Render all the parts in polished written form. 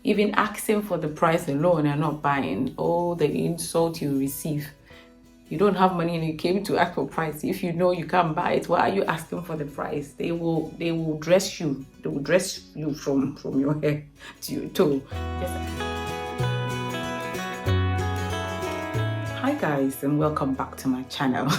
Even asking for the price alone and not buying, all the insult you receive. You don't have money and you came to ask for price. If you know you can't buy it, why are you asking for the price? They will dress you. They will dress you from your head to your toe. Hi guys, and welcome back to my channel.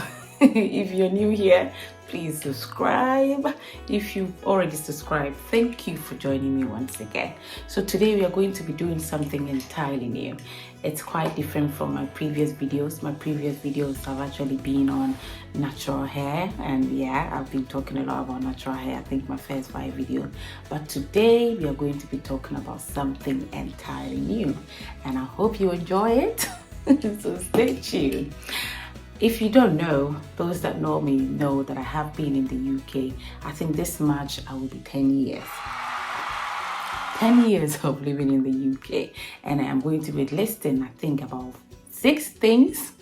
If you're new here, please subscribe. If you've already subscribed, thank you for joining me once again. So today we are going to be doing something entirely new. It's quite different from my previous videos. My previous videos have actually been on natural hair, and yeah, I've been talking a lot about natural hair. I think my first 5 videos, but today we are going to be talking about something entirely new, and I hope you enjoy it. So stay tuned. If you don't know, those that know me know that I have been in the UK. I think this March I will be 10 years. 10 years of living in the UK, and I am going to be listing, I think, about 6 things.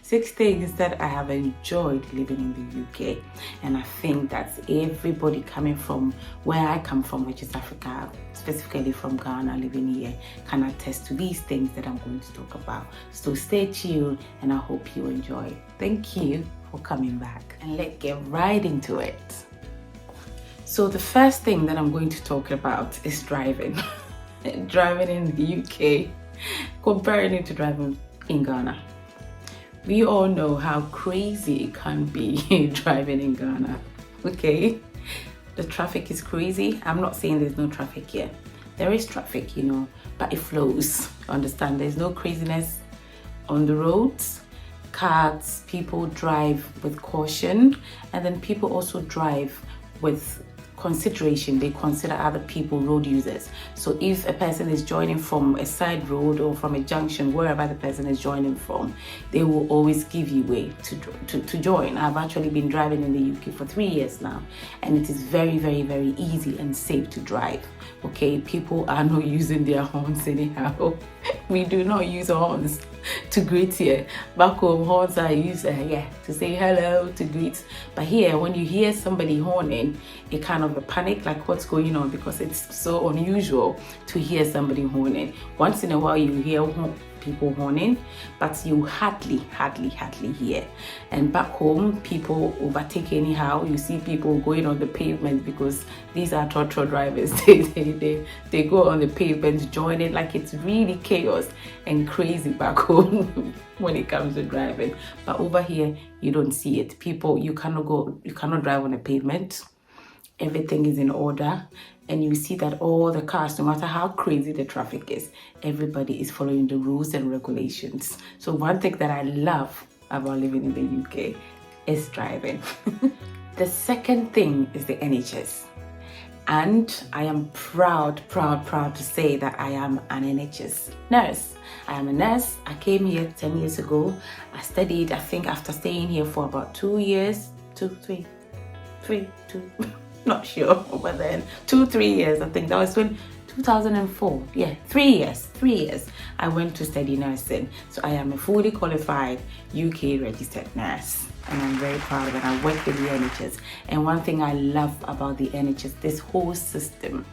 6 things that I have enjoyed living in the UK. And I think that everybody coming from where I come from, which is Africa, specifically from Ghana, living here, can attest to these things that I'm going to talk about. So stay tuned, and I hope you enjoy. Thank you for coming back, and let's get right into it. So the first thing that I'm going to talk about is driving. Driving in the UK, comparing it to driving in Ghana. We all know how crazy it can be driving in Ghana, okay? The traffic is crazy. I'm not saying there's no traffic here. There is traffic, you know, but it flows. Understand? There's no craziness on the roads. Cars, people drive with caution, and then people also drive with consideration. They consider other people road users. So if a person is joining from a side road or from a junction, wherever the person is joining from, they will always give you way to join. I've actually been driving in the UK for 3 years now, and it is very, very, very easy and safe to drive. Okay, people are not using their horns anyhow. We do not use horns to greet here. Back home, horns are used to say hello, to greet. But here, when you hear somebody horning, it kind of a panic, like what's going on, because it's so unusual to hear somebody horning. Once in a while you hear people horning, but you hardly hear. And back home, people overtake anyhow. You see people going on the pavement because these are trotro drivers. They go on the pavement, join it, like it's really chaos and crazy back home when it comes to driving. But over here, you don't see it. People, you cannot drive on a pavement. Everything is in order, and you see that all the cars, no matter how crazy the traffic is, everybody is following the rules and regulations. So one thing that I love about living in the UK is driving. The second thing is the NHS. And I am proud to say that I am an NHS nurse. I am a nurse. I came here 10 years ago. I studied, I think after staying here for about 2 years, 2 not sure, but then 2-3 years, I think that was when 2004. Yeah, 3 years I went to study nursing. So I am a fully qualified UK registered nurse, and I'm very proud of it. I work with the NHS, and one thing I love about the NHS, this whole system,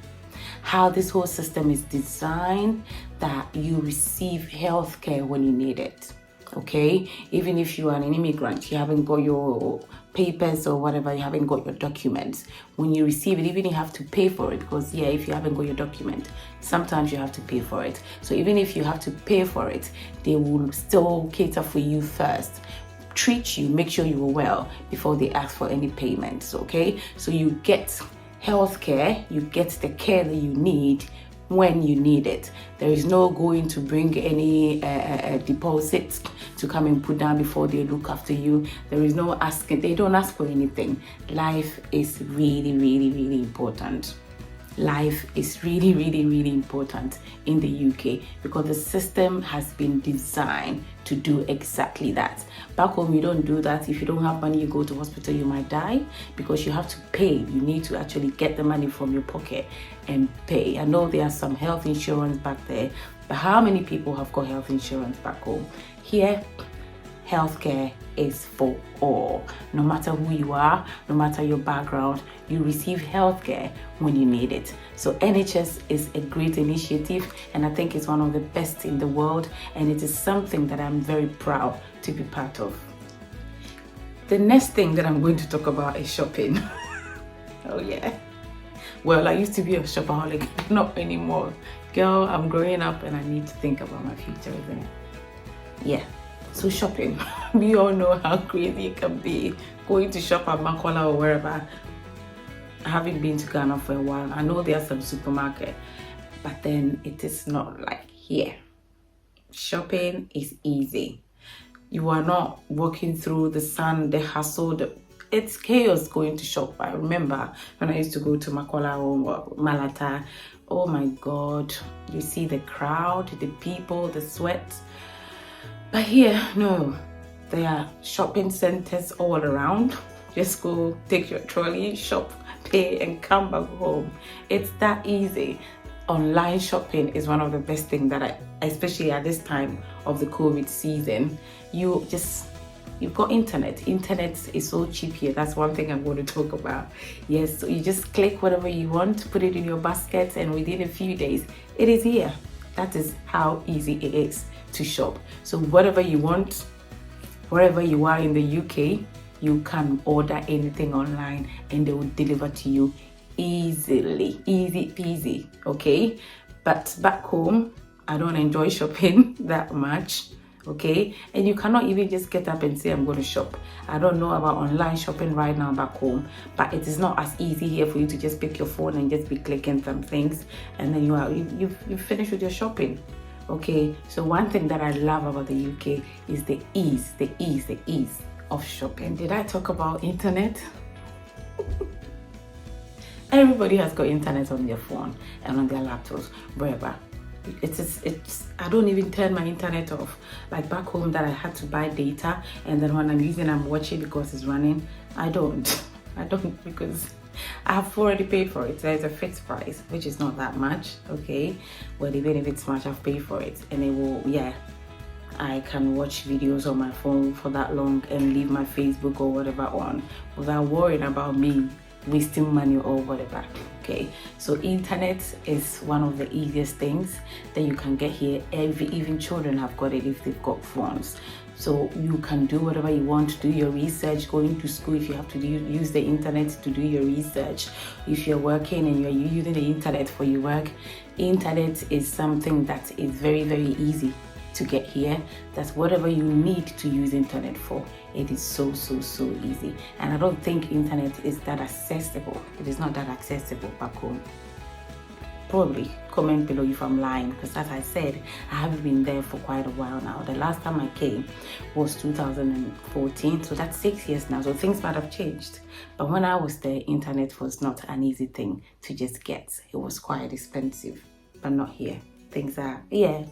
how this whole system is designed, that you receive healthcare when you need it. Okay, even if you are an immigrant, you haven't got your papers or whatever, you haven't got your documents, when you receive it, even you have to pay for it, because yeah, if you haven't got your document, sometimes you have to pay for it. So even if you have to pay for it, they will still cater for you first, treat you, make sure you are well before they ask for any payments. Okay, so you get health care, you get the care that you need when you need it. There is no going to bring any deposits to come and put down before they look after you. There is no asking, they don't ask for anything. Life is really important. Life is really important in the UK, because the system has been designed to do exactly that. Back home, you don't do that. If you don't have money, you go to hospital, you might die, because you have to pay. You need to actually get the money from your pocket and pay. I know there are some health insurance back there, but how many people have got health insurance back home? Here, healthcare is for all. No matter who you are, no matter your background, you receive healthcare when you need it. So NHS is a great initiative, and I think it's one of the best in the world, and it is something that I'm very proud to be part of. The next thing that I'm going to talk about is shopping. Oh yeah. Well, I used to be a shopaholic, not anymore. Girl, I'm growing up and I need to think about my future, isn't it? Yeah. So shopping. We all know how crazy it can be going to shop at Makola or wherever. I haven't been to Ghana for a while. I know there's some supermarket, but then it is not like here. Shopping is easy. You are not walking through the sun, the hustle, it's chaos going to shop. I remember when I used to go to Makola or Malata, oh my God, you see the crowd, the people, the sweat. But here, no, there are shopping centers all around. Just go take your trolley, shop, pay, and come back home. It's that easy. Online shopping is one of the best things that especially at this time of the COVID season, you've got internet. Internet is so cheap here. That's one thing I'm going to talk about. Yes, so you just click whatever you want, put it in your basket, and within a few days, it is here. That is how easy it is to shop. So whatever you want, wherever you are in the UK, you can order anything online and they will deliver to you easily, easy peasy, okay? But back home, I don't enjoy shopping that much, okay? And you cannot even just get up and say, I'm going to shop. I don't know about online shopping right now back home, but it is not as easy here for you to just pick your phone and just be clicking some things, and then you've finished with your shopping, okay? So one thing that I love about the UK is the ease of shopping. Did I talk about internet? Everybody has got internet on their phone and on their laptops, wherever. It's I don't even turn my internet off. Like back home that I had to buy data, and then when I'm using, I'm watching because it's running. I don't because I have already paid for it. There's a fixed price, which is not that much, okay? Well, even if it's much, I've paid for it, and it will, yeah, I can watch videos on my phone for that long and leave my Facebook or whatever on without worrying about me wasting money or whatever, okay? So internet is one of the easiest things that you can get here. Even children have got it if they've got phones. So you can do whatever you want to do your research, going to school if you have to use the internet to do your research. If you're working and you're using the internet for your work, internet is something that is very, very easy to get here. That's whatever you need to use internet for. It is so easy. And I don't think internet is that accessible. It is not that accessible back home. Probably comment below if I'm lying, because as I said, I haven't been there for quite a while now. The last time I came was 2014, so that's 6 years now, so things might have changed. But when I was there, internet was not an easy thing to just get. It was quite expensive, but not here. Things are, yeah,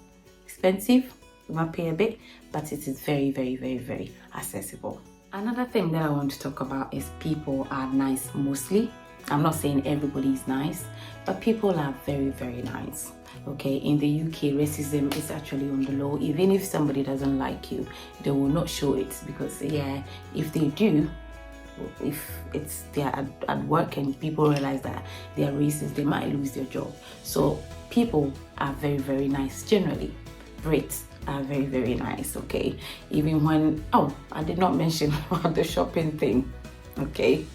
expensive, you might pay a bit, but it is very accessible. Another thing that I want to talk about is people are nice mostly. I'm not saying everybody is nice, but people are very nice, okay? In the UK, racism is actually on the low. Even if somebody doesn't like you, they will not show it, because yeah, if they do, if it's they're at work and people realize that they are racist, they might lose their job. So people are very nice generally. Brits are very nice, okay? Even when, oh, I did not mention about the shopping thing, okay?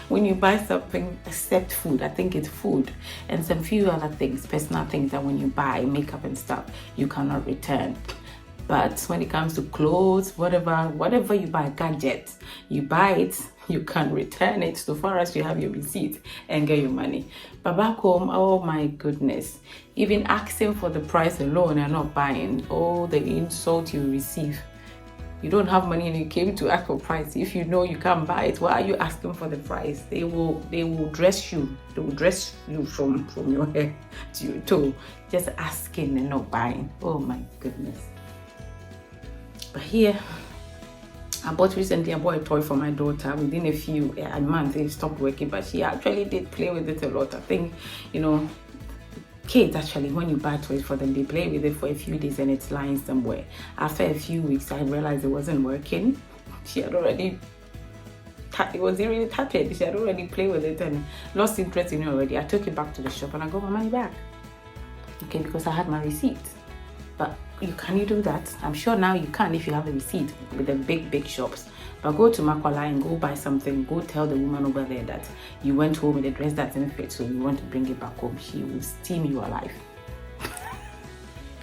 When you buy something except food, I think it's food and some few other things, personal things that when you buy, makeup and stuff, you cannot return. But when it comes to clothes, whatever you buy, gadgets, you buy it, you can return it so far as you have your receipt and get your money. But back home, oh my goodness, even asking for the price alone and not buying, oh, the insult you receive. You don't have money and you came to ask for price. If you know you can't buy it, why are you asking for the price? They will dress you. They will dress you from your head to your toe, just asking and not buying. Oh my goodness. But here, I bought a toy for my daughter. Within a month, it stopped working, but she actually did play with it a lot. I think, you know, kids, actually, when you buy toys for them, they play with it for a few days and it's lying somewhere. After a few weeks, I realized it wasn't working. She had already, it was really tattered. She had already played with it and lost interest in it already. I took it back to the shop and I got my money back. Okay, because I had my receipt. But can you do that? I'm sure now you can if you have a receipt with the big shops. But go to Makwala and go buy something. Go tell the woman over there that you went home with a dress that didn't fit, so you want to bring it back home. She will steam you alive.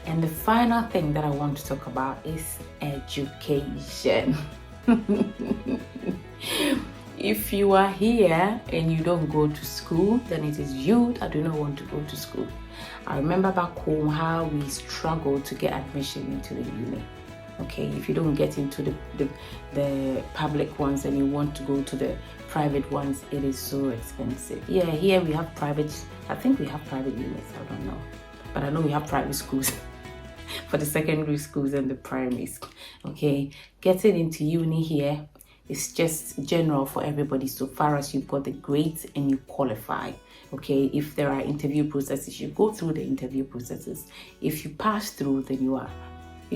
And the final thing that I want to talk about is education. If you are here and you don't go to school, then it is you that do not want to go to school. I remember back home how we struggled to get admission into the uni. Okay, if you don't get into the public ones and you want to go to the private ones, it is so expensive. Yeah, here we have private, I think we have private units, I don't know. But I know we have private schools for the secondary schools and the primaries. Okay, getting into uni here is just general for everybody so far as you've got the grades and you qualify. Okay, if there are interview processes, you go through the interview processes. If you pass through, then you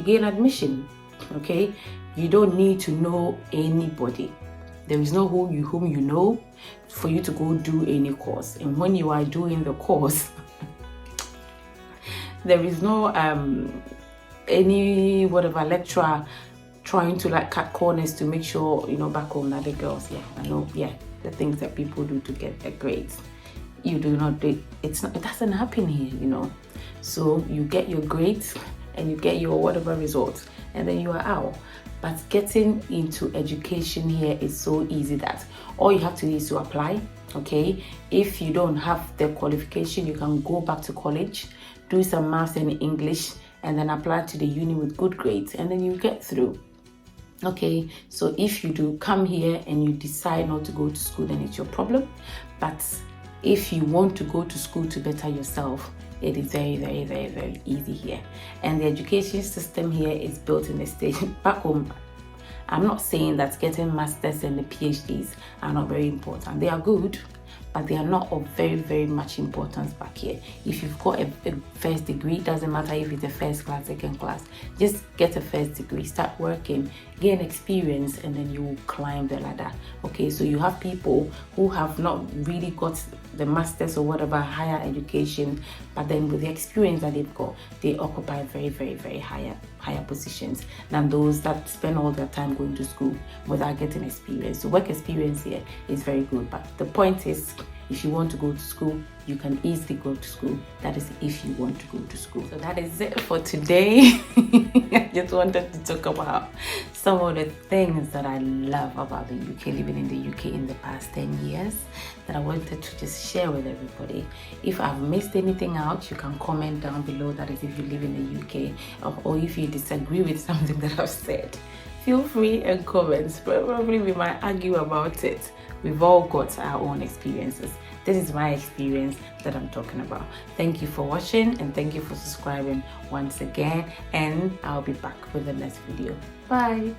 gain admission. Okay, you don't need to know anybody. There is no whom you know for you to go do any course. And when you are doing the course, there is no any whatever lecturer trying to like cut corners to make sure, you know, back home that the girls, yeah, I know, yeah, the things that people do to get their grades. You do not do it doesn't happen here, you know. So you get your grades and you get your whatever results and then you are out. But getting into education here is so easy that all you have to do is to apply. Okay, if you don't have the qualification, you can go back to college, do some maths and English, and then apply to the uni with good grades, and then you get through. Okay, so if you do come here and you decide not to go to school, then it's your problem. But if you want to go to school to better yourself, it is very easy here. And the education system here is built in the state. Back home, I'm not saying that getting masters and the PhDs are not very important. They are good, but they are not of very much importance back here. If you've got a first degree, it doesn't matter if it's a first class, second class, just get a first degree, start working, gain experience, and then you will climb the ladder. Okay, so you have people who have not really got the masters or whatever higher education, but then with the experience that they've got, they occupy very higher positions than those that spend all their time going to school without getting experience. So work experience here is very good, but the point is, if you want to go to school, you can easily go to school. That is if you want to go to school. So that is it for today. I just wanted to talk about some of the things that I love about the UK, living in the UK in the past 10 years, that I wanted to just share with everybody. If I've missed anything out, you can comment down below. That is if you live in the UK, or if you disagree with something that I've said, feel free and comment. Probably we might argue about it. We've all got our own experiences. This is my experience that I'm talking about. Thank you for watching and thank you for subscribing once again, and I'll be back with the next video. Bye.